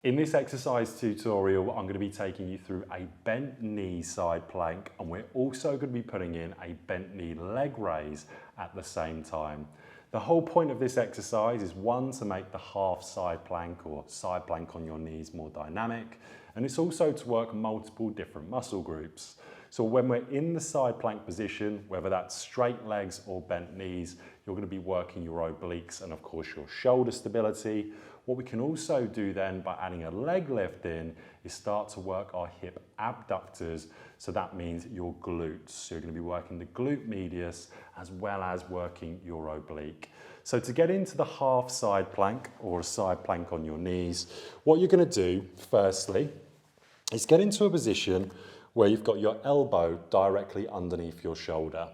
In this exercise tutorial, I'm going to be taking you through a bent knee side plank, and we're also going to be putting in a bent knee leg raise at the same time. The whole point of this exercise is one, to make the half side plank or side plank on your knees more dynamic, and it's also to work multiple different muscle groups. So when we're in the side plank position, whether that's straight legs or bent knees, you're going to be working your obliques and of course your shoulder stability. What we can also do then by adding a leg lift in is start to work our hip abductors. So that means your glutes. So you're going to be working the glute medius as well as working your oblique. So to get into the half side plank or a side plank on your knees, what you're going to do firstly is get into a position where you've got your elbow directly underneath your shoulder.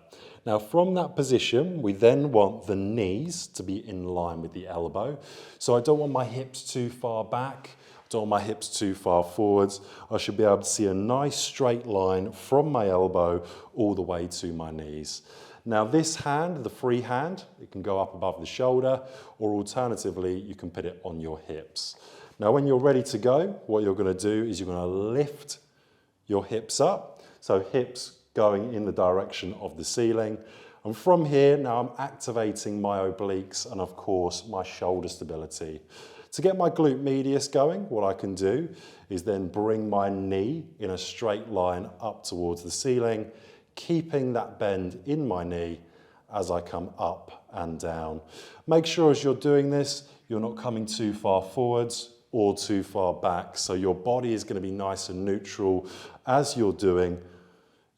Now from that position, we then want the knees to be in line with the elbow. So I don't want my hips too far back, I don't want my hips too far forwards. I should be able to see a nice straight line from my elbow all the way to my knees. Now this hand, the free hand, it can go up above the shoulder, or alternatively, you can put it on your hips. Now when you're ready to go, what you're going to do is you're going to lift your hips up, so hips going in the direction of the ceiling. And from here, now I'm activating my obliques and of course my shoulder stability. To get my glute medius going, what I can do is then bring my knee in a straight line up towards the ceiling, keeping that bend in my knee as I come up and down. Make sure as you're doing this, you're not coming too far forwards or too far back. So your body is going to be nice and neutral as you're doing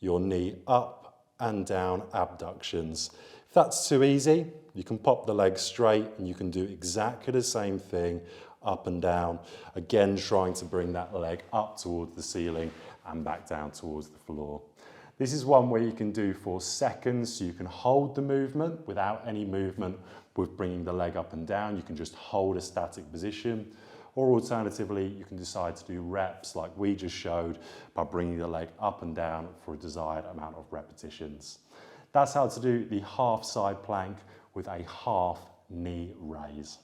your knee up and down abductions. If that's too easy, you can pop the leg straight and you can do exactly the same thing up and down. Again, trying to bring that leg up towards the ceiling and back down towards the floor. This is one where you can do for seconds, so you can hold the movement without any movement with bringing the leg up and down. You can just hold a static position. Or alternatively, you can decide to do reps like we just showed by bringing the leg up and down for a desired amount of repetitions. That's how to do the half side plank with a half knee raise.